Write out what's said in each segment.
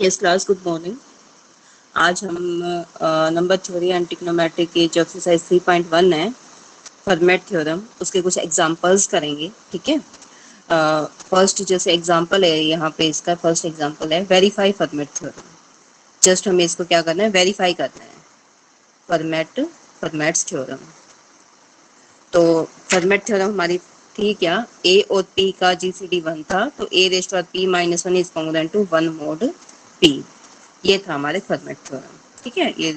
Yes class, good morning. आज हम number theory and trigonometry की जो एक्सरसाइज 3.1 है, फर्मेट थ्योरम, उसके कुछ एग्जांपल्स करेंगे। ठीक है। फर्स्ट जैसे एग्जांपल है यहाँ पे, इसका फर्स्ट एग्जांपल है वेरीफाई फर्मेट थ्योरम। जस्ट हमें इसको क्या करना है, वेरीफाई करना है, फर्मेट्स थ्योरम। तो फर्मेट थ्योरम हमारी थी क्या, ए और पी का जीसीडी 1 था, तो ए raised power p minus 1 is congruent to 1 mod p. ये था हमारे फॉर्मेट थ्योरम। ठीक है। ये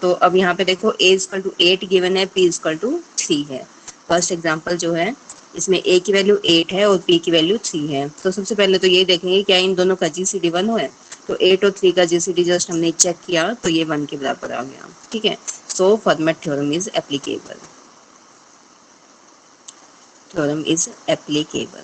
तो अब यहाँ पे देखो a इक्वल टू 8 गिवन है, p इक्वल टू 3 है। फर्स्ट एग्जांपल जो है, इसमें a की वैल्यू 8 है और p की वैल्यू 3 है। तो सबसे पहले तो ये देखेंगे क्या इन दोनों का जीसीडी 1 है। तो 8 और 3 का जीसीडी जस्ट हमने चेक किया तो ये 1 के बराबर आ गया। ठीक है। So Fermat theorem is applicable. Theorem is applicable.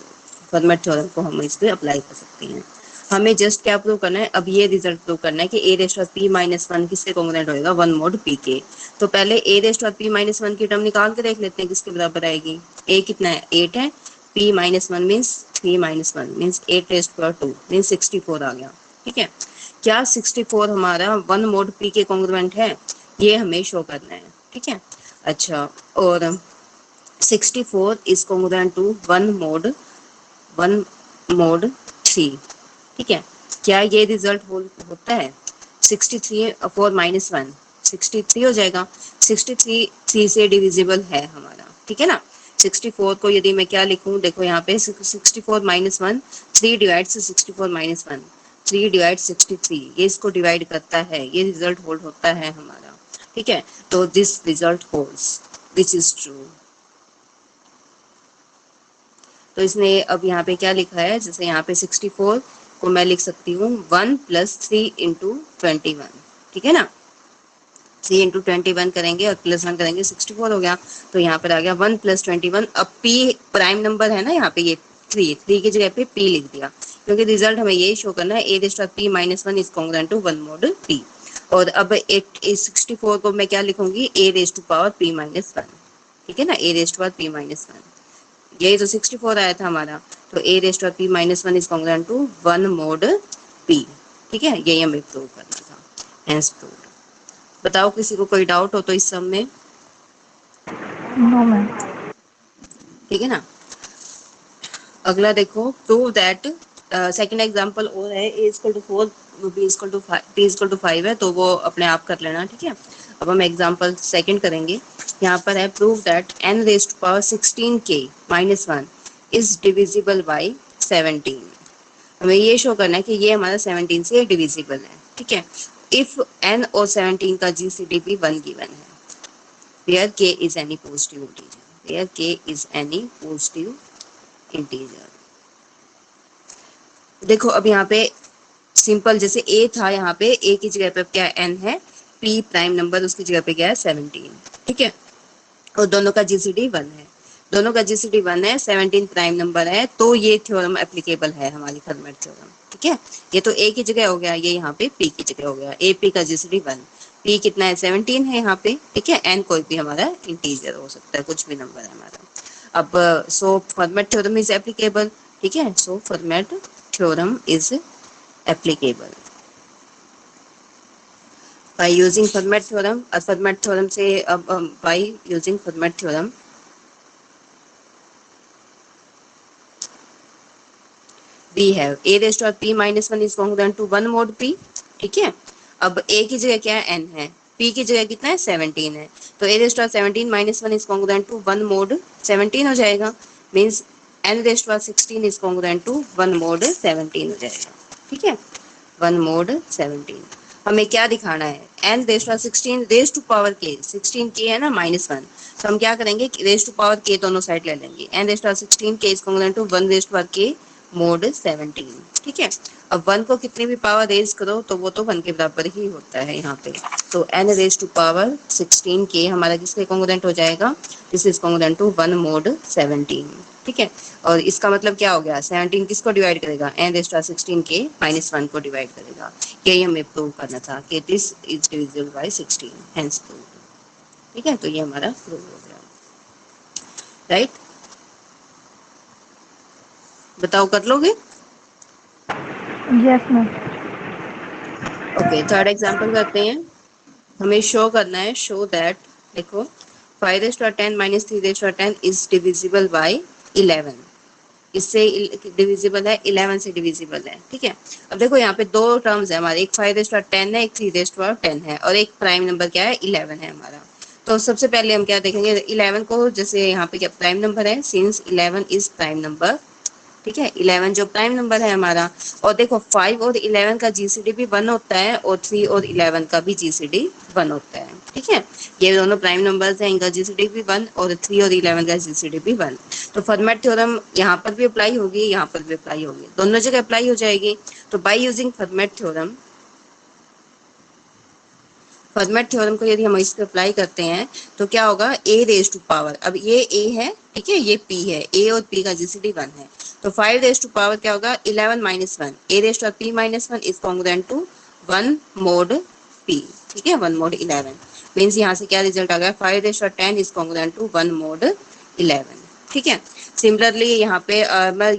Fermat theorem को हम इस पे अप्लाई कर सकते हैं। हमें जस्ट क्या प्रूव करना है, अब ये रिजल्ट प्रूव करना है कि ए रेस्ट पी माइनस 1 किसके कॉन्ग्रुएंट होएगा, 1 मोड पी के। तो पहले ए रेस्ट पी माइनस 1 की टर्म निकाल के देख लेते हैं किसके बराबर आएगी। ए कितना है, 8 है, P minus 1 means 3 minus 1 means 8 rest power 2 means 64 आ गया। ठीक है। क्या 64 हमारा 1 मोड पी के कॉन्ग्रुएंट है, ये हमें शो करना है। ठीक है। अच्छा, और 64 is congruent to 1 mod 3। ठीक है। क्या ये रिजल्ट होता है, 63 4 माइनस 1 63 हो जाएगा। 63 3 से डिविजिबल है हमारा। ठीक है ना। 64 को यदि मैं क्या लिखूं, देखो यहाँ पे 64 माइनस 1, 3 डिवाइड्स 64 माइनस 1, 3 डिवाइड 63, ये इसको डिवाइड करता है, ये रिजल्ट होल्ड होता है हमारा। ठीक है। तो this result holds, this is true. तो इसने अब यहाँ पे क्या लिखा है, जैसे यहाँ पे 64 को मैं लिख सकती हूँ 1 प्लस 3 इंटू 21। ठीक है ना। 3 इंटू 21 करेंगे और प्लस 1 करेंगे, 64 हो गया। तो यहाँ पर आ गया 1 प्लस 21। अब पी प्राइम नंबर है ना, यहाँ पे ये 3 की जगह पे पी लिख दिया, क्योंकि रिजल्ट हमें यही शो करना है, ए raised of p minus 1 is congruent to 1 mod P. और अब 64 को मैं क्या लिखूंगी, a raised to power p minus 1। ठीक है ना, a raised power p minus 1, यही तो 64 आया था हमारा। तो ए raised of p minus 1 is congruent to 1 mod P. ठीक है, यही हमें प्रूव करना था। Hence proved. बताओ किसी को कोई डाउट हो तो इस सब में। No ma'am. ठीक है ना। अगला देखो, प्रूव दैट, सेकंड एग्जांपल और है, a equal to 4 b equal to 5 p equal to 5 है, तो वो अपने आप कर लेना। ठीक है। अब हम एग्जांपल सेकंड करेंगे। यहाँ पर है prove that n raised to power 16k minus 1 is divisible by 17। हमें ये शो करना है कि ये हमारा 17 से डिविजिबल है। ठीक है। इफ n और 17 का जीसीडी भी 1 गिवन है, where k is any positive integer, where k is any positive integer। देखो अब यहाँ पे सिंपल, जैसे a था, यहाँ पे a की जगह पे क्या n है, p प्राइम नंबर, उसकी जगह पे क्या है 17। ठीक है। और दोनों का जीसीडी 1 है, दोनों का जीसीडी 1 है, 17 प्राइम नंबर है, तो ये थ्योरम एप्लीकेबल है हमारी फॉर्मेट थ्योरम। ठीक है। ये तो a की जगह हो गया, ये यहाँ पे p की जगह हो गया, a p का जीसीडी 1, p कितना है 17 है यहाँ पे। ठीक है। n कोई भी हमारा इंटीजर हो सकता है, कुछ भी नंबर है हमारा। अब so Fermat theorem is applicable. ठीक है। So Fermat theorem is applicable by using Fermat theorem। Fermat theorem से अब by using Fermat theorem we have a raised to p minus 1 is congruent to 1 mod p। ठीक है। अब a की जगह क्या है, n है, p की जगह कितना है 17 है, तो a raised to 17 minus 1 is congruent to 1 mod 17 हो जाएगा, means n raised to 16 is congruent to 1 mod 17 हो जाएगा। ठीक है। 1 mod 17 हमें क्या दिखाना है, n raise to 16 raise to power k, 16 k है ना माइनस 1, तो हम क्या करेंगे, रेज टू पावर k दोनों साइड ले लेंगे, n raise to 16 k is equal to 1 raise to power k mod 17। ठीक है। अब 1 को कितनी भी पावर रेज करो तो वो तो 1 के बराबर ही होता है यहाँ पे। तो n raise to power 16 k हमारा किसके कॉन्ग्रुएंट हो जाएगा, this is congruent to 1 mod 17। ठीक है। और इसका मतलब क्या हो गया, 17 किसको डिवाइड करेगा, n रेज टू 16 के माइनस 1 को डिवाइड करेगा। यही हमें प्रूव करना था कि this is divisible bye 16, hence prove. ठीक है। तो ये हमारा प्रूव हो गया। राइट। बताओ कर लोगे। Yes ma'am. Okay, third example करते हैं। हमें शो करना है, शो दैट, देखो 5 raise to 10 minus 3 raise to 10 is divisible by 11। इससे डिविजिबल है, 11 से डिविजिबल है, ठीक है। अब देखो यहाँ पे दो टर्म्स है हमारे, एक 5 रेज़ टू 10 है, एक 3 रेज़ टू 10 है, और एक प्राइम नंबर क्या है, 11 है हमारा। तो सबसे पहले हम क्या देखेंगे, 11 को, जैसे यहाँ पे क्या प्राइम नंबर है, सिंस 11 इज प्राइम नंबर, ठीक है, 11 जो प्राइम नंबर है हमारा। और देखो 5 और 11 का जीसीडी भी 1 होता है, और 3 और 11 का भी जीसीडी 1 होता है, ठीक है। ये दोनों प्राइम नंबर्स हैं, इनका जीसीडी भी 1, और 3 और 11 का जीसीडी भी 1। तो फॉर्मेट थ्योरम यहाँ पर भी अप्लाई होगी, यहाँ पर भी अप्लाई होगी, दोनों जगह अप्लाई हो जाएगी। तो by using format theorem, format theorem को यदि हम इस पे अप्लाई करते हैं तो क्या होगा, ए रेज टू पावर, अब ये ए है, ठीक है, ये पी है, ए और पी का जीसीडी 1 है। तो 5 रेज टू पावर क्या होगा, 11 minus 1, A raise to P minus 1 is congruent to 1 mod P, ठीक है, 1 मोड 11 मीन्स यहाँ से क्या रिजल्ट आ गया, 5 raise to 10 is congruent to 1 mod 11, ठीक है। सिमिलरली यहाँ पे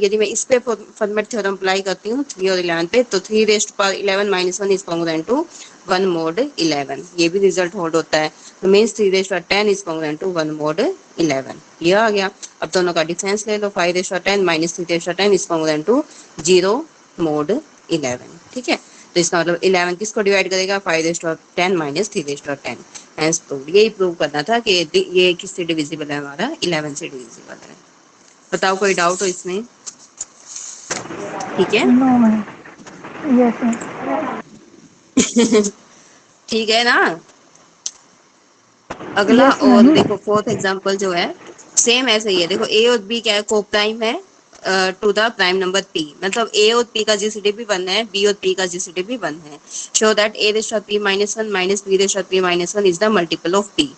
यदि मैं इस पे फॉर्मेट थ्योरम अप्लाई करती हूँ 3 और 11 पे, तो 3 raise to power 11 minus 1 is congruent to 1 mod 11, ये भी रिजल्ट होल्ड होता है। तो means 3 raise to 10 is congruent to 1 mod 11, ये आ गया। अब दोनों का डिफरेंस ले लो, 5 raise to 10 minus 3 raise to 10 is congruent to 0 mod 11, ठीक है। तो इसका मतलब 11 किसको डिवाइड करेगा, 5 raise to 10 minus 3 raise to 10, hence proved. यही प्रूव करना था कि ये किससे डिविजिबल है, हमारा 11 से डिविजिबल है। बताओ कोई डाउट हो इसमें, ठीक है। नो मैम, यस मैम, ठीक है ना। अगला, यस और मैम, देखो फोर्थ एग्जांपल जो है सेम ऐसे ही है। देखो ए और बी क्या है, को प्राइम है to the prime number P, मतलब ए और पी का जीसीडी भी 1 है, बी और पी का जीसीडी भी 1 है। Show that A raise to P minus 1 minus B raise to P minus 1 is the multiple of P,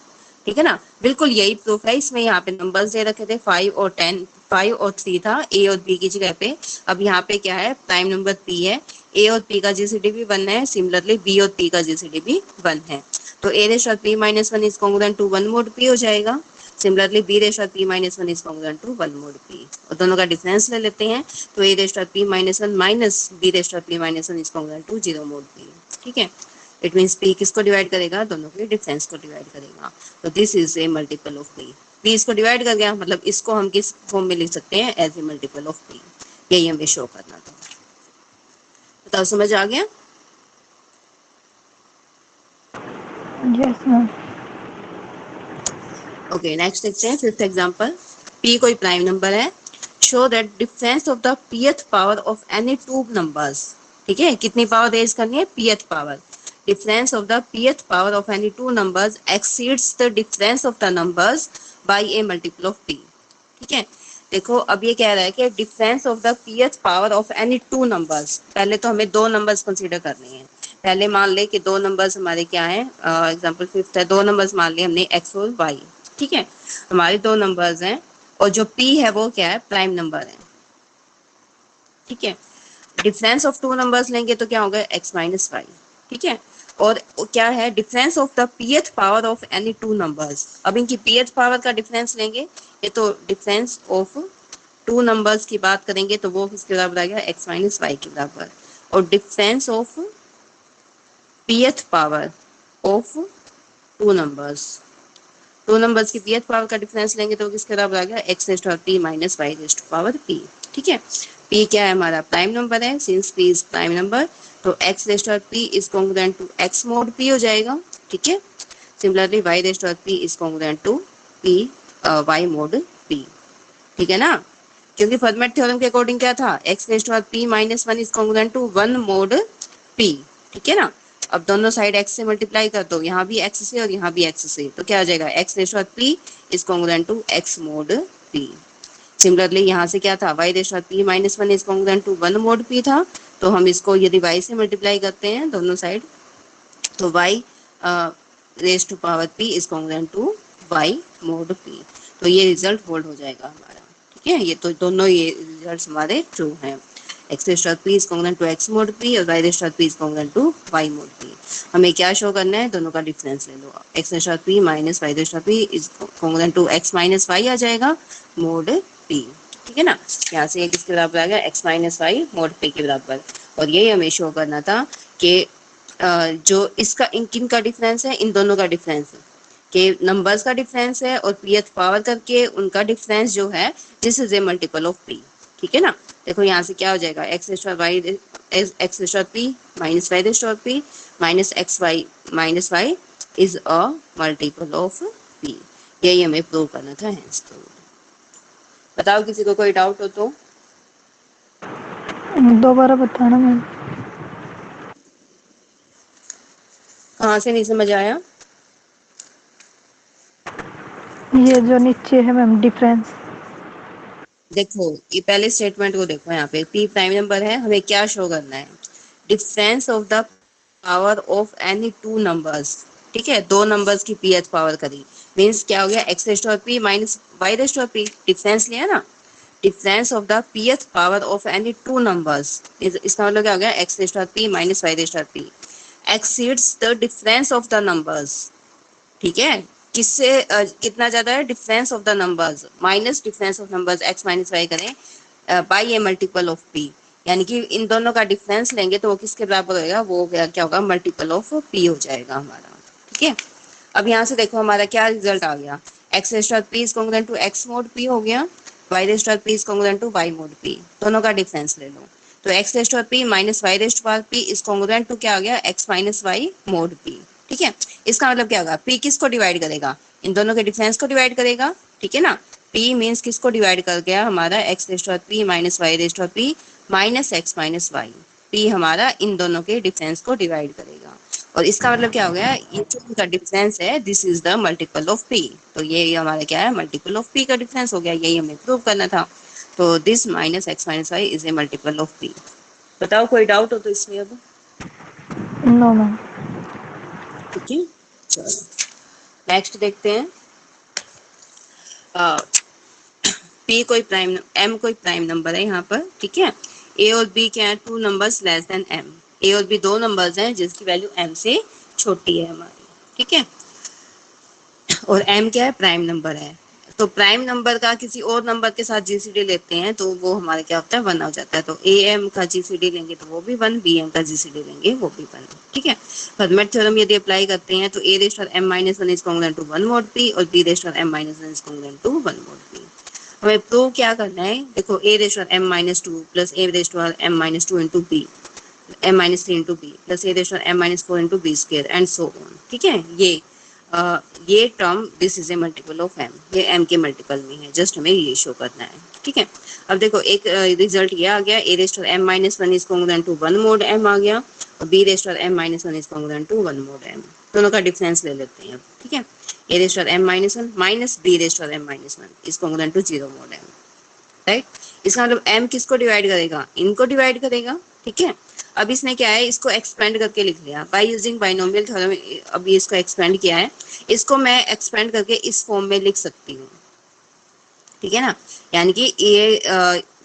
ठीक है ना। बिल्कुल यही प्रूफ है, इसमें यहाँ पे नंबर्स दे रखे थे 5 और 10, 5 और 3 था ए और बी की जगह पे। अब यहाँ पे क्या है, प्राइम नंबर पी है, ए और पी का जीसीडी भी 1 है, सिमिलरली बी और पी का जीसीडी भी 1 है। तो a raise to p minus 1 is congruent to 1 mod p हो जाएगा। Similarly b raise to p minus 1 is congruent to 1 mod p, और दोनों का डिफरेंस ले लेते हैं। तो a raise to p minus 1 minus b raise to p minus 1 is congruent to 0 mod p, ठीक है। इट मींस p किसको डिवाइड करेगा, दोनों के डिफरेंस को डिवाइड करेगा। तो this is a multiple of p, p इसको डिवाइड कर गया, मतलब इसको हम किस फॉर्म में लिख सकते हैं, as a multiple of p। यही हमें शो करना था। बताओ समझ आ गया। यस मैम, ओके, नेक्स्ट देखते हैं फिफ्थ एग्जांपल। p कोई प्राइम नंबर है। Show that difference of the pth power of any two numbers, ठीक है, कितनी पावर रेज करनी है, pth power. Difference of the pth power of any two numbers exceeds the difference of the numbers by A multiple of p, ठीक है। देखो अब ये कह रहा है कि difference of the pth power of any two numbers, पहले तो हमें दो नंबर्स कंसीडर करने हैं। पहले मान ले कि दो नंबर्स हमारे क्या हैं, एग्जांपल फिफ्थ है, दो नंबर्स मान लिए हमने x और y, ठीक है, हमारे दो नंबर्स हैं, और जो p है वो क्या है, प्राइम नंबर है, ठीक है। डिफरेंस ऑफ टू नंबर्स लेंगे तो क्या होगा, x माइनस वाई, ठीक है। और क्या है, difference of the pth power of any two numbers. अब इनकी pth पावर का डिफरेंस लेंगे, ये तो डिफरेंस ऑफ टू नंबर्स की बात करेंगे तो वो किसके बराबर आ गया, x माइनस वाई के बराबर। और difference of pth power of two numbers, two numbers की pth पावर का डिफरेंस लेंगे तो किसके बराबर आ गया, x raise to power p minus y raise to power p, ठीक है। p क्या है, हमारा प्राइम नंबर है, since p is prime number, तो x raise to power p is congruent to x mod p हो जाएगा, ठीक है। Similarly y raise to power p is congruent to p y mod p, ठीक है ना। क्योंकि फॉर्मेट थ्योरम के अकॉर्डिंग क्या था, x raise to power p minus 1 is congruent to 1 mod p, ठीक है ना। अब दोनों साइड x से मल्टीप्लाई कर दो, यहाँ भी x से और यहाँ भी x से, तो क्या आ जाएगा, x raise to power p is congruent to x mod p। Similarly यहाँ से क्या था, y raise to power p minus 1 is congruent to 1 mod p था, तो हम इसको यदि y से मल्टीप्लाई करते हैं दोनों साइड, तो y raise to power p is congruent to y mod p। तो ये रिजल्ट होल्ड हो जाएगा हमारा, ठीक है। ये तो दोनों ये रिजल्ट्स हमारे ट्रू हैं। x raise to power p is congruent to x mod p और y raise to power p is congruent to y mod p। हमें क्या शो करना है, दोनों का डिफरेंस ले लो, x raise to power p minus y raise to power p is congruent to x minus y आ जाएगा mod p, ठीक है ना। यहाँ से ये किसके बराबर आ गया, x minus Y mod p के बराबर। और यही हमें शो करना था कि जो इसका किन का डिफरेंस है, इन दोनों का डिफरेंस है कि नंबर्स का डिफरेंस है और pth पावर करके उनका डिफरेंस जो है this is a multiple of p। ठीक है ना। देखो यहाँ से क्या हो जाएगा, X star Y X star P minus Y star P minus X Y is a multiple of p। यही हमें प्रूव करना था। हेंस तो बताओ किसी को कोई डाउट हो तो। दोबारा बताना मैम। कहाँ से नहीं समझ आया? ये जो नीचे है मैम डिफरेंस। देखो ये पहले स्टेटमेंट को देखो, यहाँ पे p प्राइम नंबर है, हमें क्या शो करना है, difference of the power of any two numbers. ठीक है, दो नंबर्स की pth पावर करी मींस क्या हो गया, एक्स रेस्ट और p माइनस वाई रेस्ट और p, डिफरेंस लिया ना, difference of the pth power of any two numbers. इसका मतलब क्या हो गया, एक्स रेस्ट और p माइनस वाई रेस्ट और p exceeds the difference of the numbers. ठीक है, किससे कितना ज्यादा है, difference of the numbers minus difference of numbers X minus Y करें by a multiple of P, यानी कि इन दोनों का डिफरेंस लेंगे तो वो किसके बराबर होएगा, वो क्या होगा, मल्टीपल ऑफ पी हो जाएगा हमारा। ठीक है, अब यहाँ से देखो हमारा क्या रिजल्ट आ गया, X star P is congruent to X mod P हो गया, Y star P is congruent to Y mod P, दोनों का डिफरेंस ले लो। तो X star P minus Y raised power P is congruent to क्या आ गया, X minus Y mod P. ठीक है, इसका मतलब क्या होगा, पी किसको डिवाइड करेगा, इन दोनों के डिफरेंस को डिवाइड करेगा। ठीक है ना, पी मीन्स किसको डिवाइड कर गया, हमारा एक्स रेस्ट और पी माइनस वाई रेस्ट और P minus X minus Y, P हमारा इन दोनों के डिफरेंस को डिवाइड करेगा। और इसका मतलब क्या हो गया, ये जो इनका डिफरेंस है this is the multiple of P. तो ये हमारा क्या है, मल्टीपल ऑफ पी का डिफरेंस हो गया, यही हमें प्रूव करना था। तो this minus X minus Y is a multiple of P. बताओ कोई डाउट हो तो इसमें अब। No ma'am. ठीक है, चलो नेक्स्ट देखते हैं। पी कोई प्राइम, एम कोई प्राइम नंबर है यहाँ पर। ठीक है, ए और बी क्या है, two numbers less than M, A और बी दो नंबर्स हैं जिसकी वैल्यू एम से छोटी है हमारी। ठीक है, और m क्या है, प्राइम नंबर है। तो प्राइम नंबर का किसी और नंबर के साथ जीसीडी लेते हैं तो वो हमारे क्या होता है, वन हो जाता है। तो ए एम का जीसीडी लेंगे तो वो भी वन, बी एम का जीसीडी लेंगे वो भी वन। ठीक है, फर्मेट थ्योरम यदि अप्लाई करते हैं तो ए रेस्ट और M minus one is congruent to one mod P और बी रेस्ट और M minus one is congruent to one mod P. हमें प्रूव क्या करना है, देखो ए रेस्ट और M minus two plus A raised और M minus two into B, M minus three into B plus A raised और M minus four into B square and so on. ठीक है, ये term this is a multiple of M, ये M के multiple में है, just हमें ये शो करना है। ठीक है, अब देखो एक रिजल्ट ये आ गया, ए रेस्ट और M minus one is congruent to one mod M आ गया, और बी रेस्ट और M minus one is congruent to one mod M. दोनों का डिफरेंस ले लेते हैं अब। ठीक है, ए रेस्ट और M minus one minus B raised और M minus one is congruent to zero mod M. Right, इसका मतलब m किसको डिवाइड करेगा, इनको डिवाइड करेगा। ठीक है, अब इसने क्या है, इसको एक्सपेंड करके लिख लिया बाय यूजिंग बाइनोमियल थ्योरम। अब ये इसको एक्सपेंड किया है, इसको मैं एक्सपेंड करके इस फॉर्म में लिख सकती हूँ। ठीक है ना, यानी कि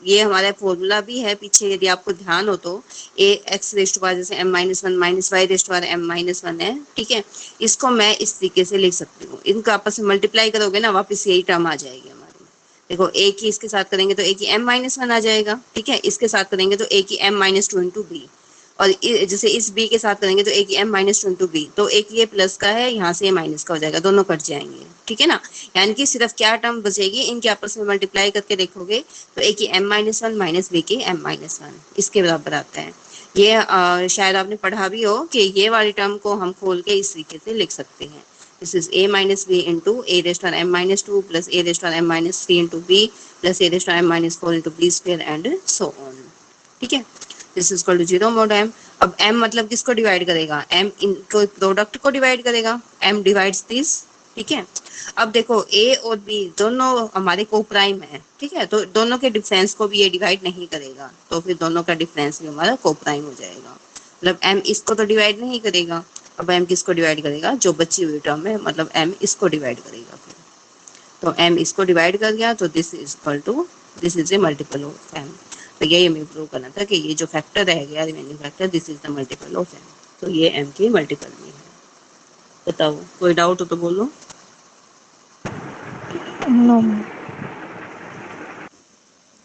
ये हमारा फॉर्मूला भी है पीछे, यदि आपको ध्यान हो तो, ए एक्स रेस्ट पावर जैसे M minus one minus Y raised power M minus one है। ठीक है, इसको मैं इस तरीके से लिख सकती हूँ, इनको आपस में मल्टीप्लाई करोगे ना, वापस यही टर्म आ जाएगी हमारी। देखो ए की इसके साथ करेंगे तो ए की एम माइनस वन आ जाएगा। ठीक है, इसके साथ करेंगे तो ए की M minus two into B, और जैसे इस बी के साथ करेंगे तो ए की M minus two into b, तो एक ये प्लस का है, यहाँ से ये माइनस का हो जाएगा, दोनों कट जाएंगे। ठीक है ना, यानी कि सिर्फ क्या टर्म बचेगी, इनके आपस में मल्टीप्लाई करके देखोगे तो ए की M minus one minus b की एम माइनस वन इसके बराबर आता है। ये शायद आपने पढ़ा भी हो कि ये वाली टर्म को हम खोल के इस तरीके से लिख सकते हैं, this is a minus b into a raised to m minus 2 plus a raised to m minus 3 into b plus a raised to m minus 4 into b square and so on। ठीक है, this is equal to zero mod m। अब m मतलब किसको divide करेगा, m इनको product को divide करेगा, m divides this. ठीक है, अब देखो a और b दोनों हमारे को प्राइम है। ठीक है, तो दोनों के डिफरेंस को भी ये डिवाइड नहीं करेगा, तो फिर दोनों का डिफरेंस भी हमारा को प्राइम हो जाएगा। मतलब m इसको तो डिवाइड नहीं करेगा, अब m किसको डिवाइड करेगा, जो बची हुई टर्म है, मतलब m इसको डिवाइड करेगा फिर। तो m इसको डिवाइड कर गया तो this is equal to, this is a multiple of m। तो यही हमें प्रूव करना था कि ये जो फैक्टर रह गया remaining factor, this is the multiple of m। तो ये m के मल्टीपल में है। बताओ कोई डाउट हो तो बोलो। No ma'am.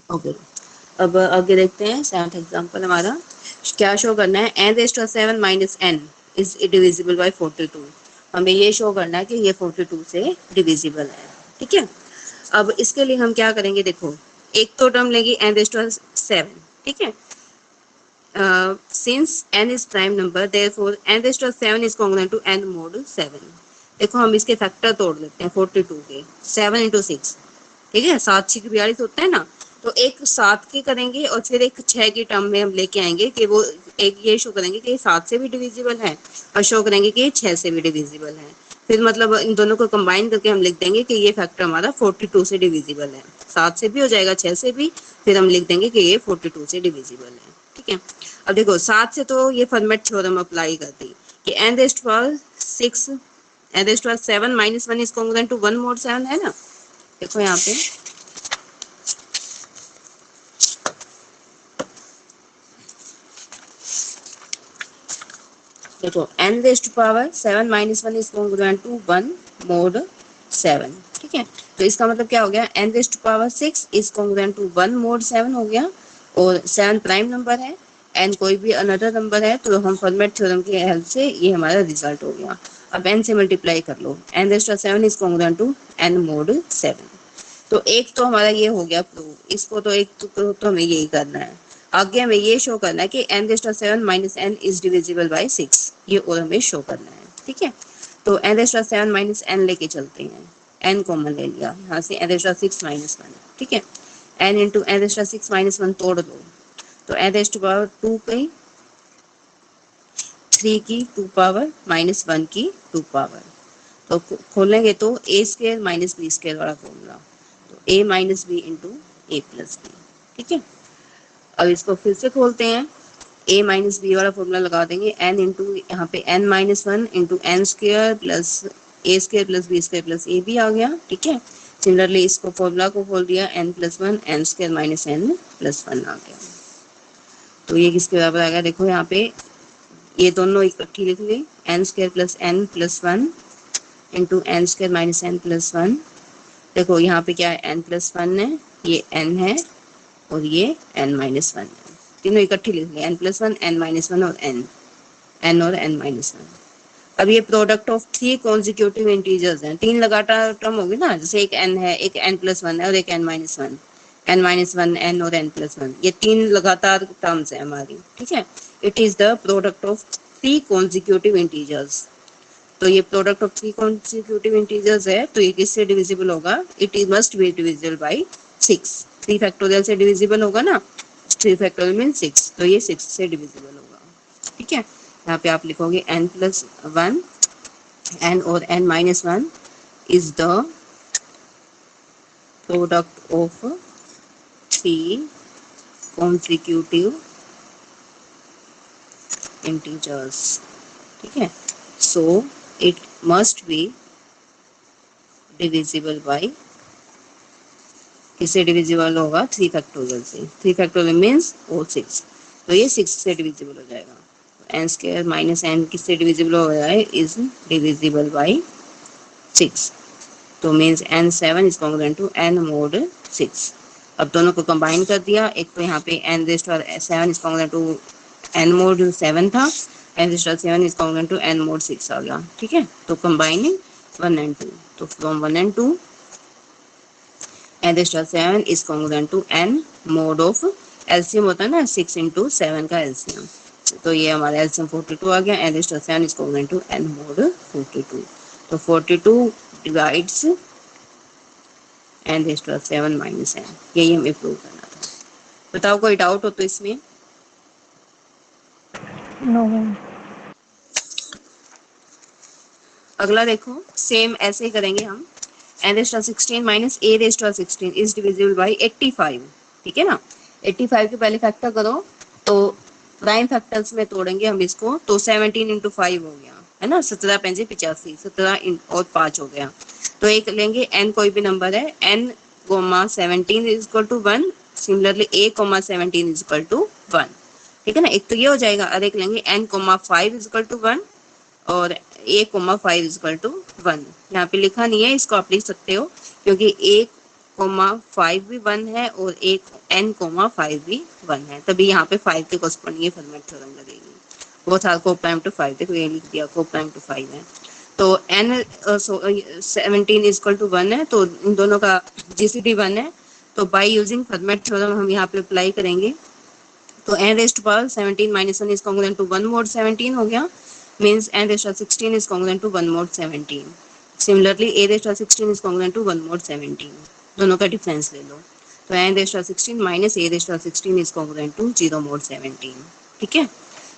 ओके, अब आगे देखते हैं सेवंथ एग्जांपल हमारा क्या शो करना है, n raised to 7 minus n is divisible by 42। हमें ये शो करना है कि ये 42 से डिविजिबल है। ठीक है, अब इसके लिए हम क्या करेंगे, देखो एक तो टर्म लेंगे n रेज़ टू 7। ठीक है, since n is prime number therefore n raised to 7 is congruent to n mod 7। देखो हम इसके फैक्टर तोड़ लेते हैं 42 के, 7 into 6। ठीक है, 7 6 42 होता है ना, तो एक 7 के करेंगे और फिर एक 6 की टर्म में हम लेके आएंगे कि वो एक ये शो करेंगे कि 7 से भी डिविजिबल है और शो करेंगे कि 6 से भी डिविजिबल है। फिर मतलब इन दोनों को कंबाइन करके हम लिख देंगे कि ये फैक्टर हमारा 42 से डिविजिबल है, 7 से भी हो जाएगा 6 से भी, फिर हम लिख देंगे कि ये 42 से डिविजिबल है। ठीक है, अब देखो 7 से तो ये फर्मेट थ्योरम अप्लाई करती कि n raise to 6 n raise to 7 minus 1 is congruent to 1 mod 7 है ना। देखो यहाँ पे देखो n raise to power 7 minus 1 is congruent to 1 mod 7। ठीक है, तो इसका मतलब क्या हो गया, n raise to power 6 is congruent to 1 mod 7 हो गया, और 7 प्राइम नंबर है, n कोई भी अनदर नंबर है, तो हम फॉर्मेट थ्योरम की हेल्प से ये हमारा रिजल्ट हो गया। अब n से मल्टीप्लाई कर लो, n raise to 7 is congruent to n mod 7। तो एक तो हमारा ये हो गया प्रूव, इसको तो एक तो हमें यही करना है। आगे हमें ये शो करना है कि n raise to 7 minus n is divisible by 6, ये और हमें शो करना है। ठीक है, तो n raise to 7 minus n लेके चलते हैं, n कॉमन ले लिया यहाँ से, n रेज़ टू 6 माइनस 1। ठीक है, n into n raise to 6 minus 1 तोड़ दो, तो n रेज़ टू पावर 2 की 3 की 2 पावर माइनस 1 की 2 पावर, तो खोलेंगे तो A square minus B square वाला फॉर्मूला, तो A minus B into A plus B. ठीक है, अब इसको फिर से खोलते हैं, ए माइनस बी वाला फॉर्मूला लगा देंगे, एन इंटू यहाँ पे N minus 1 into N square plus A square plus B square plus A भी आ गया। ठीक है, सिमिलरली इसको फॉर्मूला को खोल दिया, n plus 1 n square minus N plus 1 आ गया। तो ये किसके बराबर आ गया, देखो यहाँ पे ये दोनों इकट्ठी लिख ली, N square plus N plus 1 into N square minus N plus 1। देखो यहाँ पे क्या है, एन प्लस 1 है, ये एन है और ये एन माइनस 1 है, तीनों इकट्ठी लिख लिया, एन प्लस 1 एन माइनस 1 और एन और एन माइनस 1। अब ये प्रोडक्ट ऑफ 3 कॉन्जिक्यूटिव इंटीजर्स हैं, 3 लगातार टर्म होगी ना, जैसे एक एन है, एक एन प्लस 1 है और एक n minus 1, n minus 1 n और एन प्लस 1, ये 3 लगातार टर्म्स है हमारी। ठीक है, it is the product of 3 consecutive integers. तो ये प्रोडक्ट ऑफ 3 कॉन्जिक्यूटिव इंटीजर्स है, तो ये किससे डिविजिबल होगा, it is must be divisible by 6। 3 factorial से डिविजिबल होगा ना, 3 फैक्टोरियल मीन 6, तो ये 6 से डिविजिबल होगा। ठीक है, यहाँ पे आप लिखोगे n प्लस 1 n और n minus 1 is the product of 3 consecutive integers। ठीक है, so it must be divisible by, किससे डिविजिबल होगा, 3 फैक्टोरियल से। 3 फैक्टोरियल मीन्स और 6, तो ये 6 से डिविजिबल हो जाएगा। एन स्क्वायर माइनस एन किससे डिविजिबल हो गया है, इज डिविजिबल बाय 6, तो means n7 is congruent to n mod 6। अब दोनों को कंबाइन कर दिया, एक तो यहाँ पे n raise to 7 is congruent to n mod 7 था, n raise to 7 is congruent to n mod 6 आ गया। ठीक है, तो कंबाइनिंग 1 and 2, तो from 1 and 2 n raise to 7 is congruent to n mod of, LCM होता है ना 6 into 7 का एलसीएम, तो ये हमारा एलसीएम 42 आ गया, n raise to 7 is congruent to n mod 42, तो 42 divides n raise to 7 minus n, यही हमें प्रूव करना था। बताओ कोई डाउट हो तो इसमें। No ma'am. अगला देखो, सेम ऐसे ही करेंगे हम, n raise to 16 minus a raise to 16 is divisible by 85। ठीक है ना, 85 के पहले फैक्टर करो, तो प्राइम फैक्टर्स में तोड़ेंगे हम इसको, तो 17 इंटू 5 हो गया है ना, 17 5 85, 17 और 5 हो गया। तो एक लेंगे n कोई भी नंबर है, n, 17 is equal to 1, similarly a, 17 is equal to 1। ठीक है ना, एक तो ये हो जाएगा, और एक लेंगे n, 5 इज इक्वल टू 1 और a, 5 इज इक्वल टू 1। यहाँ पे लिखा नहीं है, इसको आप लिख सकते हो, क्योंकि a, 5 भी 1 है और एक n, 5 भी 1 है, तभी यहाँ पे 5 के कॉरस्पॉन्डिंग फॉर्मेट थ्योरम लगेगी। बोथ आर कोप्राइम टू 5, देखो ये लिख दिया कोप्राइम टू 5 है। तो n 17 इज इक्वल टू 1 है, तो इन दोनों का जीसीडी 1 है। तो बाय यूजिंग फर्मेट थ्योरम हम यहाँ पे अप्लाई करेंगे। तो n raised power 17 minus 1 is congruent to 1 mod 17 हो गया, means n raised power 16 is congruent to 1 mod 17। Similarly a raised power 16 is congruent to 1 mod 17, दोनों का डिफरेंस ले लो। तो n raised power 16 minus a raised power 16 is congruent to 0 mod 17, ठीक है।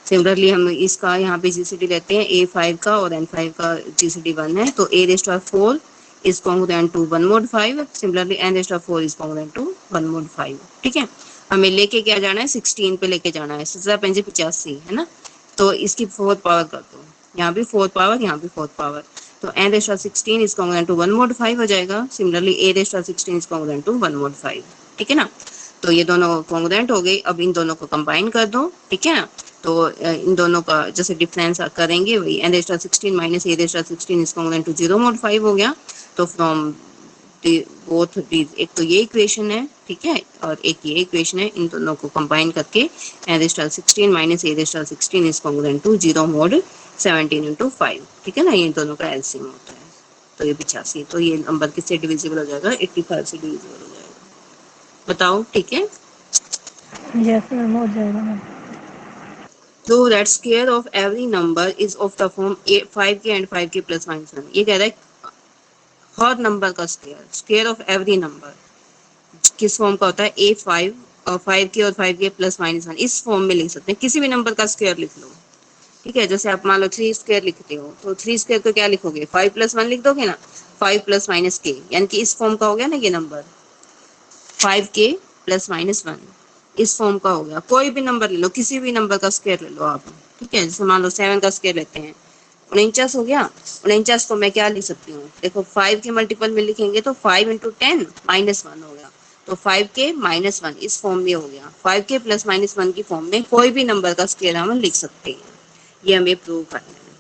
Similarly हम इसका यहाँ पे जीसीडी लेते हैं a5 का, और n5 का जीसीडी 1 है, तो a raised power 4 is congruent to 1 mod 5, similarly n raised to 4 is congruent to 1 mod 5, ठीक है। हमें लेके क्या जाना है, 16 पे लेके जाना है, 1785 है ना। तो इसकी फोर्थ पावर कर दो, यहाँ भी फोर्थ पावर, यहाँ भी फोर्थ पावर, तो n raised to 16 is congruent to 1 mod 5 हो जाएगा। Similarly a raised to 16 is congruent to 1 mod 5, ठीक है ना। तो ये दोनों कॉन्ग्रुएंट हो गई। अब इन दोनों को कंबाइन कर दो, ठीक है ना। तो इन दोनों का जैसे डिफरेंस करेंगे वही n raised to 16 minus a raised to 16 is congruent to 0 mod 5 हो गया। तो फ्रॉम बोथ दीज, एक तो ये इक्वेशन है, ठीक है, और एक ये इक्वेशन है, इन दोनों को कंबाइन करके n raised to 16 minus a raised to 16 is congruent to 0 mod 17 into 5, ठीक है ना। ये दोनों का एलसीएम होता है। तो ये 85, तो ये नंबर किससे डिविजिबल हो जाएगा, 85 से डिविजिबल हो जाएगा। बताओ, ठीक है। यस मैम, हो जाएगा ma'am. So that square of every number is of the form 5k and 5k plus minus 1। ये कह रहा है हर नंबर का स्क्वायर ऑफ एवरी नंबर किस फॉर्म का होता है, a5 और 5k और 5k प्लस माइनस 1, इस फॉर्म में लिख सकते हैं। किसी भी नंबर का स्क्वायर लिख लो, ठीक है। जैसे आप मान लो 3 स्क्वायर लिखते हो, तो 3 स्क्वायर को क्या लिखोगे, 5 प्लस 1 लिख दोगे ना, 5 प्लस माइनस k, यानी कि इस फॉर्म का हो गया ना ये नंबर 5k प्लस माइनस 1, इस फॉर्म का हो गया। कोई भी नंबर ले लो, किसी भी नंबर का स्क्वायर ले लो आप, ठीक है। जैसे मान लो 7 का स्क्वायर लेते हैं, 49 हो गया। 49 को मैं क्या लिख सकती हूँ, देखो 5 के मल्टीपल में लिखेंगे तो 5 इंटू 10 माइनस 1 हो गया, तो 5k माइनस 1 इस फॉर्म में हो गया। 5k प्लस माइनस 1 की फॉर्म में कोई भी नंबर का स्क्वायर हम लिख सकते हैं, ये हमें प्रूव करना है।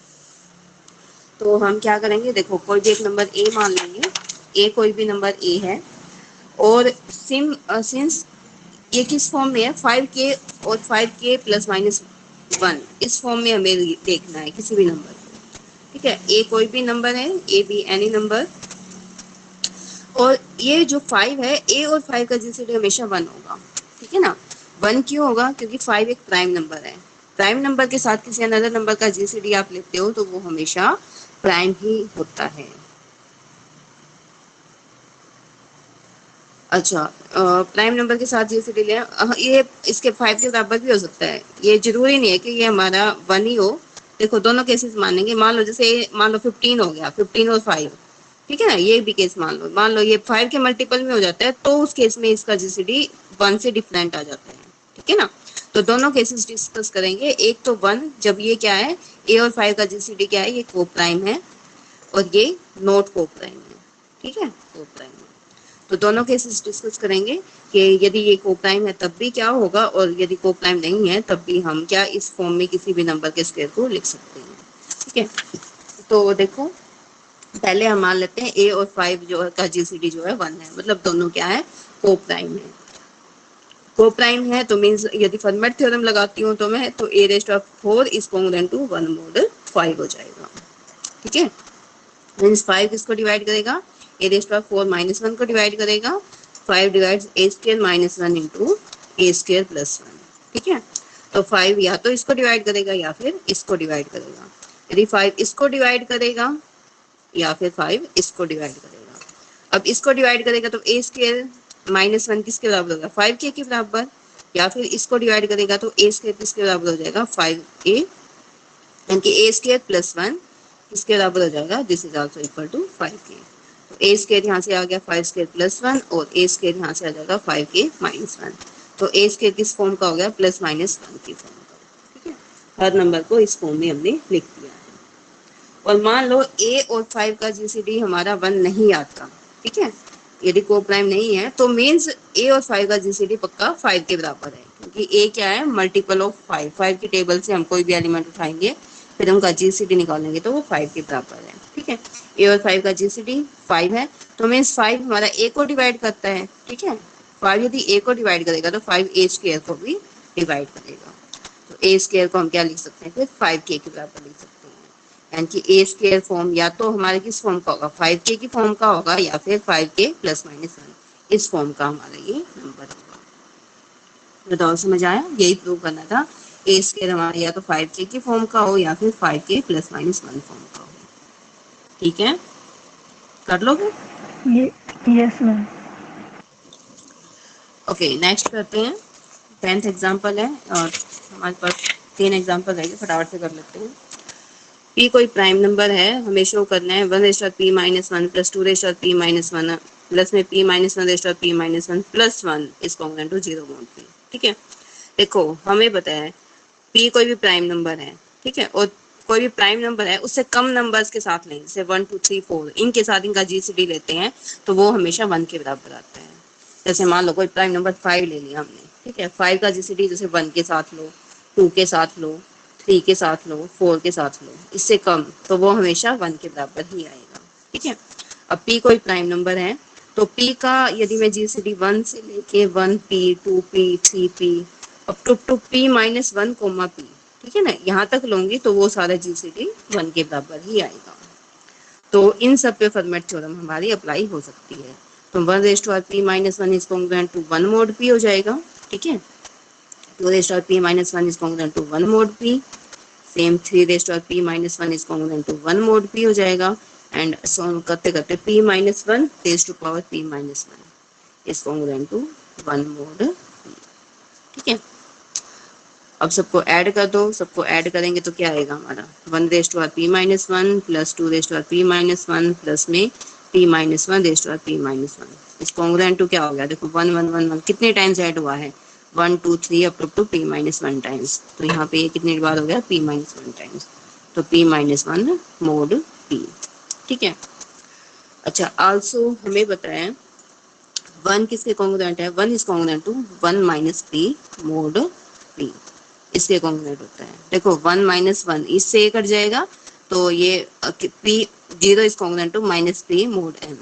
तो हम क्या करेंगे, देखो कोई भी एक नंबर a मान लेंगे, a कोई भी नंबर a है, और सिंस ये किस फॉर्म में है, 5k और 5k प्लस माइनस 1, इस फॉर्म में हमें देखना है किसी भी नंबर को, ठीक है। ए कोई भी नंबर है, ए बी एनी नंबर, और ये जो 5 है, ए और 5 का जीसीडी हमेशा 1 होगा, ठीक है ना। 1 क्यों होगा, क्योंकि 5 एक प्राइम नंबर है। प्राइम नंबर के साथ किसी अनदर नंबर का जीसीडी आप लेते हो तो वो हमेशा प्राइम ही होता है। अच्छा, प्राइम नंबर के साथ जीसीडी लिया, ये इसके 5 के बराबर भी हो सकता है, ये जरूरी नहीं है कि ये हमारा 1 ही हो। देखो दोनों केसेस मानेंगे, मान लो जैसे मान लो 15 हो गया, 15 और 5, ठीक है ना, ये भी केस मान लो ये 5 के मल्टीपल में हो जाता है, तो उस केस में इसका जीसीडी 1 से डिफरेंट आ जाता है, ठीक है ना। तो दोनों केसेस डिस्कस करेंगे। एक तो 1, जब ये क्या है, ए और 5 का जीसीडी क्या है, ये को प्राइम है, और ये नॉट को प्राइम है, ठीक है, को प्राइम है। तो दोनों केसेस डिस्कस करेंगे कि यदि ये को प्राइम है तब भी क्या होगा, और यदि को प्राइम नहीं है तब भी हम क्या इस फॉर्म में किसी भी नंबर के स्क्वायर को लिख सकते हैं, ठीक है। तो देखो पहले हम मान लेते हैं a और 5 जो है का जीसीडी जो है 1 है, मतलब दोनों क्या है, को प्राइम है। को प्राइम है तो मींस यदि फर्मेट थ्योरम लगाती हूँ तो मैं, तो a raised of 4 is congruent to 1 mod 5 हो जाएगा, ठीक है। मीन्स 5 किसको डिवाइड करेगा, ए रेस्ट पावर 4 माइनस 1 को डिवाइड करेगा। 5 डिवाइड्स ए स्क्वायर माइनस 1 इंटू ए स्क्वायर प्लस 1, ठीक है। तो 5 या तो इसको डिवाइड करेगा या फिर इसको डिवाइड करेगा। यदि 5 इसको डिवाइड करेगा या फिर 5 इसको डिवाइड करेगा। अब इसको डिवाइड करेगा तो ए स्क्वायर माइनस 1 किसके बराबर होगा, 5k के बराबर, या फिर इसको डिवाइड करेगा तो ए स्क्वायर किसके बराबर हो जाएगा, 5a, यानी कि ए स्क्वायर प्लस 1 किसके बराबर हो जाएगा, this is also equal to 5k। तो ए स्क्वायर यहाँ से आ गया 5 स्क्वायर प्लस 1, और ए स्क्वायर यहाँ से आ जाएगा 5k माइनस 1। तो ए स्क्वायर किस फॉर्म का हो गया, प्लस माइनस 1 की फॉर्म का, ठीक है। हर नंबर को इस फॉर्म में हमने लिख दिया है। और मान लो ए और 5 का जीसीडी हमारा 1 नहीं आता, ठीक है, यदि को प्राइम नहीं है, तो मीन्स ए और 5 का जीसीडी पक्का 5 के बराबर है, क्योंकि ए क्या है, मल्टीपल ऑफ 5। 5 की टेबल से हम कोई भी एलिमेंट उठाएंगे फिर उनका जीसीडी निकालेंगे तो वो 5 के बराबर है, ठीक है। ए और 5 का जीसीडी 5 है, तो मीन्स 5 हमारा ए को डिवाइड करता है, ठीक है। 5 यदि ए को डिवाइड करेगा तो 5 ए स्क्वायर को भी डिवाइड करेगा। तो तो ए स्क्वायर को हम क्या लिख सकते हैं फिर 5k के बराबर लिख सकते हैं, यानी कि ए स्क्वायर फॉर्म या तो हमारे किस फॉर्म का होगा 5k की फॉर्म का होगा या फिर 5k प्लस माइनस 1 इस फॉर्म का हमारा ये नंबर होगा। बताओ समझ आया? यही प्रूव करना था, ए स्क्वायर हमारा या तो 5k की फॉर्म का हो या फिर 5k प्लस माइनस 1 फॉर्म का हो। ठीक है, कर लोगे? ये यस मैम। ओके नेक्स्ट करते हैं। 10th एग्जाम्पल है और हमारे पास 3 एग्जाम्पल रहेंगे, फटाफट से कर लेते हैं। पी कोई प्राइम नंबर है, हमें शो करना है 1 raised to P minus 1 plus 2 raised to P minus 1 plus में P minus 1 raised to P minus 1 plus 1 is congruent to 0 mod P. ठीक है, देखो हमें बताया है पी कोई भी प्राइम नंबर है, ठीक है, और कोई भी प्राइम नंबर है उससे कम नंबर्स के साथ लें, जैसे 1 2 3 4 इनके साथ इनका जीसीडी लेते हैं तो वो हमेशा 1 के बराबर आता है। जैसे मान लो कोई प्राइम नंबर 5 ले लिया हमने, ठीक है, 5 का जीसीडी जैसे 1 के साथ लो, 2 के साथ लो, 3 के साथ लो, 4 के साथ लो, इससे कम तो वो हमेशा 1 के बराबर ही आएगा। ठीक है, अब पी कोई प्राइम नंबर है तो पी का यदि मैं जीसीडी 1 से लेके 1p 2p 3p up to P minus 1 comma p, ठीक है ना, यहाँ तक लूंगी तो वो सारा जीसीडी 1 के बराबर ही आएगा। तो इन सब पे फॉर्मेट थ्योरम हमारी अप्लाई हो सकती है। तो 1 raise to P minus 1 is congruent to 1 mod P हो जाएगा। ठीक है, 2 raise to P minus 1 is congruent to 1 mod p, same 3 raise to P minus 1 is congruent to 1 mod P हो जाएगा। एंड सॉल्व करते करते p minus 1 raise to power p minus 1 is congruent to 1 mod P. ठीक है, अब सबको add कर दो, सबको ऐड करेंगे तो क्या आएगा हमारा 1 raise to P minus 1 plus 2 raise to P minus 1 plus में P minus 1 raise to P minus 1 is congruent to क्या हो गया, देखो 1 1 1 1 कितने टाइम्स ऐड हुआ है 1 2 3 up to P minus 1 times, तो यहाँ पे ये कितनी बार हो गया पी माइनस 1 टाइम्स, तो पी माइनस 1 मोड पी। ठीक है, अच्छा आल्सो हमें बताया 1 किसके कॉन्ग्रुएंट है, 1 is congruent to 1 minus p mod p, इसके कॉन्ग्रुएंट होता है। देखो 1 माइनस 1 इससे ये कट जाएगा तो ये p 0 is congruent to minus p mod m,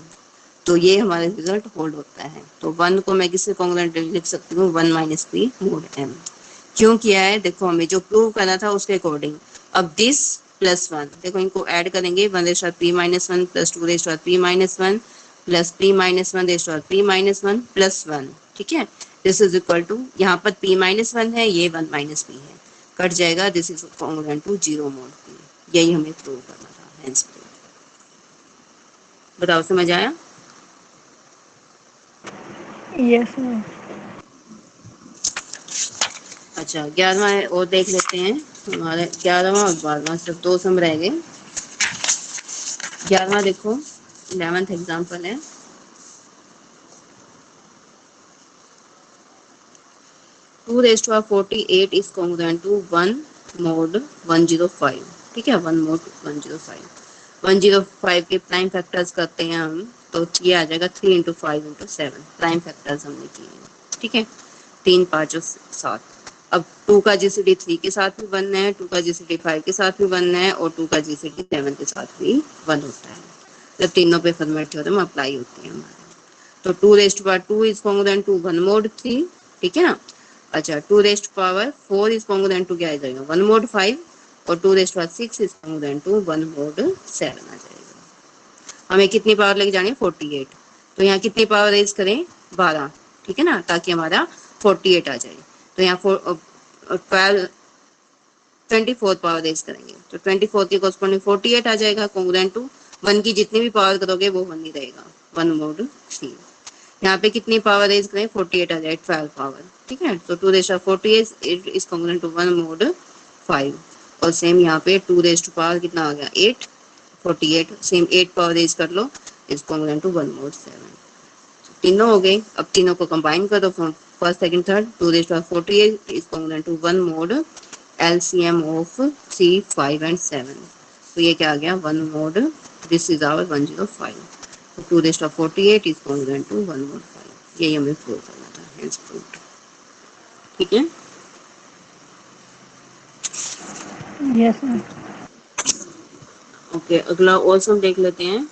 तो ये हमारा रिजल्ट होल्ड होता है। तो 1 को मैं किससे कॉन्ग्रुएंट लिख सकती हूँ 1 माइनस पी मोड एम। क्यों किया है, देखो हमें जो प्रूव करना था उसके अकॉर्डिंग। अब दिस प्लस 1 देखो इनको ऐड करेंगे 1 raise to P minus 1 plus 2 raise to P minus 1 plus p minus 1 raise to P minus 1 plus 1। ठीक है, दिस इज इक्वल टू यहाँ पर p माइनस 1 है, ये 1 माइनस पी है, कट जाएगा, this is congruent to 0 mod p. यही हमें प्रूव करना था, हेंस प्रूव। बताओ समझ आया? Yes ma'am. अच्छा 11वां है और देख लेते हैं, हमारे 11वां और 12वां सिर्फ 2 सम रह गए। 11वां देखो 11th एग्जाम्पल है, two raise to 48 is congruent to 1 mod 105। ठीक है, 1 मोड 105, 105 के प्राइम फैक्टर्स करते हैं हम तो ये आ जाएगा 3 इंटू 5 इंटू 7, प्राइम फैक्टर्स हमने किए हैं। ठीक है, 3 5 और 7। अब 2 का जीसीडी 3 के साथ भी 1 है, 2 का जीसीडी 5 के साथ भी 1 है और 2 का जीसीडी 7 के साथ भी 1 होता है, जब तीनों पे फॉर्मेट थ्योरम अप्लाई होती है हमारे। तो 2 raise to power 2 is congruent to 1 mod 3। ठीक है ना, अच्छा 2 raise to power 4 is congruent to क्या आ जाएगा 1 मोड 5 और 2 raise to power 6 is congruent to 1 mod 7 आ जाएगा। हमें कितनी पावर लेके जानी है 48, तो यहाँ कितनी पावर रेज करें 12। ठीक है ना, ताकि हमारा 48 आ जाए, तो यहाँ 12 24 पावर रेज करेंगे तो 24 के कॉरस्पॉन्डिंग 48 आ जाएगा, कॉन्ग्रुएंट टू 1 की जितनी भी पावर करोगे वो 1 ही रहेगा, 1 मोड 3। यहाँ पे कितनी पावर रेज करें 48 आ जाए 12 पावर। ठीक है, तो 2 raise to 48 is congruent to 1 mod 5 और सेम यहाँ पे 2 रेज़ टू पावर कितना आ गया 8, 48 सेम 8 पावर रेज कर लो इज कॉन्ग्रुएंट टू 1 मोड 7। तीनों हो गए, अब तीनों को कंबाइन कर दो from first second third, 2 raise to 48 is congruent to 1 mod LCM of 3 5 and 7, तो ये क्या आ गया 1 मोड, दिस इज आवर 105। तो 2 raise to 48 is congruent to 1 mod 5, यही हमें प्रूव करना था, हेंस प्रूव्ड। ठीक है, यस मैम। ओके अगला और सम देख लेते हैं।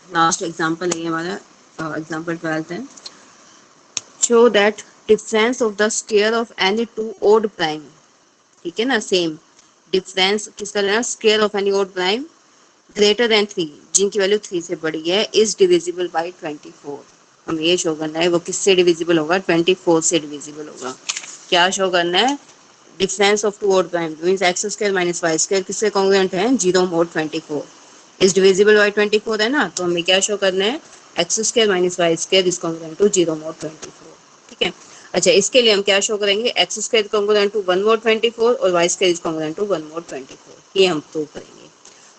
लास्ट एग्जांपल है ये हमारा, एग्जांपल 12th है। Show that difference of the square of any two odd prime ठीक है ना, सेम डिफरेंस किसका लेना, square of any odd prime greater than 3, जिनकी वैल्यू 3 से बड़ी है, इज डिविजिबल बाय 24। हमें ये शो करना है वो किससे डिविजिबल होगा, 24 से डिविजिबल होगा। क्या शो करना है, difference of two odd prime means x square minus y square किससे कॉन्ग्रुएंट है, 0 mod 24 इज डिविजिबल बाय 24 है ना, तो हमें क्या शो करना है, x square minus y square is congruent to 0 mod 24। ठीक है, अच्छा इसके लिए हम क्या शो करेंगे, x square congruent to 1 mod 24 और y square is congruent to 1 mod 24, ये हम प्रूव करेंगे।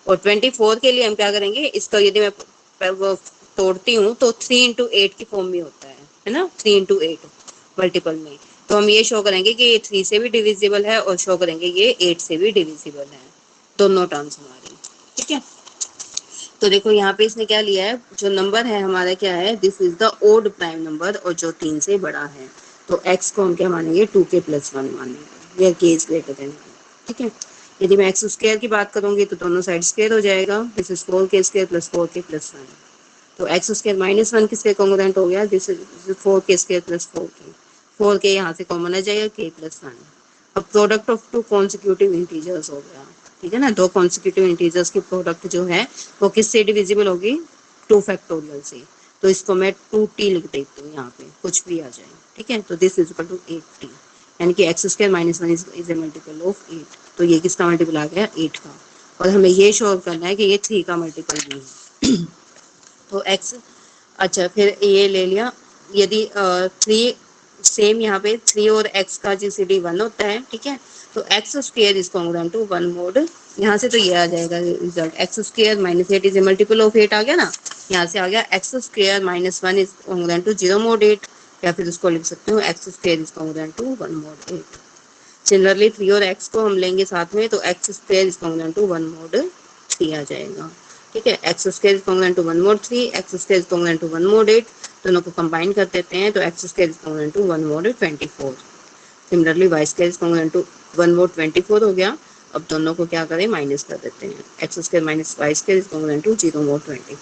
और 24 के लिए हम क्या करेंगे, इसका यदि मैं वो तोड़ती हूँ तो 3 इंटू 8 की फॉर्म में होता है ना, 3 इंटू 8 मल्टीपल में, तो हम ये शो करेंगे कि ये 3 से भी डिविजिबल है और शो करेंगे ये 8 से भी डिविजिबल है, दोनों टर्म्स हमारी। ठीक है, तो देखो यहाँ पे इसने क्या लिया है, जो नंबर है हमारा क्या है, this is the odd prime number और जो 3 से बड़ा है, तो x को हम क्या मानेंगे, 2k + 1 मानेंगे, where k is greater than 1। ठीक है, यदि मैं एक्स स्क्वायर की बात करूंगी तो दोनों साइड स्क्वायर हो जाएगा, दिस इज 4k² + 4k + 1, तो एक्स स्क्वायर माइनस 1 किसके कॉन्ग्रुएंट हो गया, this is 4k² + 4k, 4k यहाँ से कॉमन आ जाएगा, k + 1। अब product of to consecutive integers हो गया, ठीक है ना, दो कॉन्सिक्यूटिव इंटीजर्स की प्रोडक्ट जो है वो किससे डिविजिबल होगी, 2 फैक्टोरियल से, तो इसको मैं 2t लिख देती हूँ यहाँ पे, कुछ भी आ जाए। ठीक है, तो this is equal to 8t, यानी कि x square minus 1 is a multiple of 8, तो ये किसका मल्टीपल आ गया, 8 का, और हमें ये शो करना है कि ये 3 का मल्टीपल भी है। तो एक्स, अच्छा फिर ये ले लिया, यदि 3 सेम यहाँ पे 3 और x का जीसीडी 1 होता है, ठीक है, तो x square is congruent to 1 mod, यहाँ से तो ये आ जाएगा result, x square minus 8 is a multiple of 8 आ गया ना, यहाँ से आ गया x square minus 1 is congruent to 0 mod 8, या फिर उसको लिख सकते हो x square is congruent to 1 mod 8। Similarly 3 और x को हम लेंगे साथ में, तो x square is congruent to 1 mod 3 आ जाएगा। ठीक है, x square is congruent to 1 mod 3, x square is congruent to 1 mod 8, दोनों को कंबाइन कर देते हैं तो x square is congruent to 1 mod 24। Similarly y square is congruent to 1 mod 24 हो गया। अब दोनों को क्या करें, माइनस कर देते हैं, x square minus y square is congruent to 0 mod 24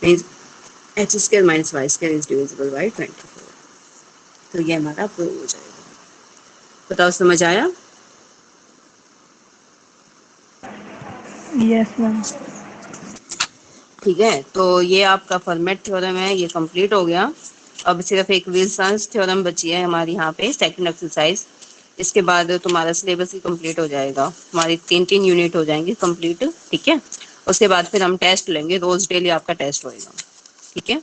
means x square minus y square is divisible by 24, तो ये हमारा प्रूव हो जाएगा। बताओ समझ आया? Yes ma'am. ठीक है, तो ये आपका फॉर्मेट थ्योरम है, ये कंप्लीट हो गया। अब सिर्फ एक विल्सन्स थ्योरम बची है हमारी यहाँ पे, सेकंड एक्सरसाइज, इसके बाद तुम्हारा सिलेबस ही कंप्लीट हो जाएगा, हमारी 3 यूनिट हो जाएंगी कंप्लीट। ठीक है, उसके बाद फिर हम टेस्ट लेंगे, रोज डेली आपका टेस्ट होएगा। ठीक है,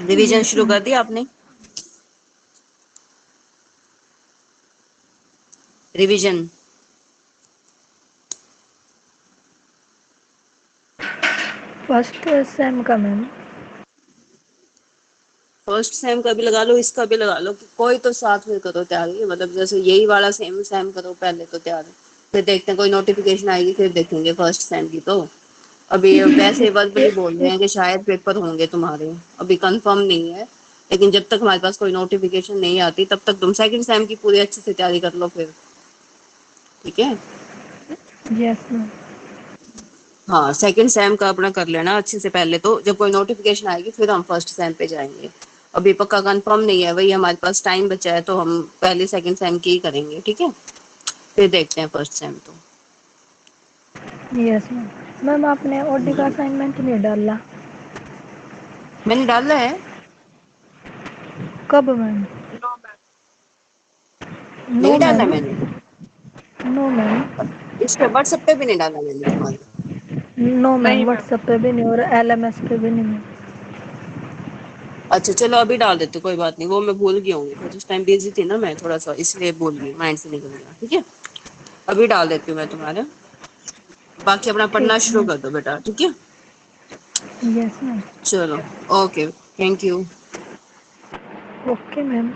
रिवीजन यस शुरू मैम। कर दिया आपने? रिवीजन फर्स्ट सेम का मैम। फर्स्ट सेम का भी लगा लो, इसका भी लगा लो, कोई तो साथ में करो तैयारी, मतलब जैसे यही वाला सेम सेम करो पहले तो तैयारी, फिर देखते हैं कोई नोटिफिकेशन आएगी फिर देखेंगे फर्स्ट सेम की। तो अभी वैसे वर्बली बोल रहे हैं कि शायद पेपर होंगे तुम्हारे, अभी कंफर्म नहीं है, लेकिन जब तक हमारे पास कोई नोटिफिकेशन नहीं आती तब तक तुम सेकंड सेम की पूरी अच्छे से तैयारी कर लो फिर। ठीक है, यस मैम। हाँ सेकंड सेम का अपना कर लेना अच्छे से पहले, तो जब कोई नोटिफिकेशन आएगी फिर हम फर्स्ट सेम पे जाएंगे। अभी पक्का कंफर्म नहीं है, वही हमारे पास टाइम बचा है, तो हम पहले सेकंड सेम की ही करेंगे। ठीक है, फिर देखते हैं फर्स्ट सेम। तो यस मैम। मैम आपने ओडी का असाइनमेंट नहीं डाला? मैंने डाला है। कब मैम? नो नहीं डाला मैम। मैंने, नो मैम। इस पे व्हाट्सएप पे भी नहीं डाला मैंने तुम्हारे। नो मैम, व्हाट्सएप पे भी नहीं और एलएमएस पे भी नहीं मैम। अच्छा चलो अभी डाल देते, कोई बात नहीं, वो मैं भूल गई होंगी, फिर उस टाइम बिजी थी ना मैं थोड़ा सा, इसलिए भूल गई, माइंड से निकल गया। ठीक है, अभी डाल देती हूँ मैं तुम्हारे, बाकी अपना ठीक पढ़ना है शुरू मैम। कर दो बेटा। ठीक है, यस मैम। चलो, okay, thank you. Okay ma'am.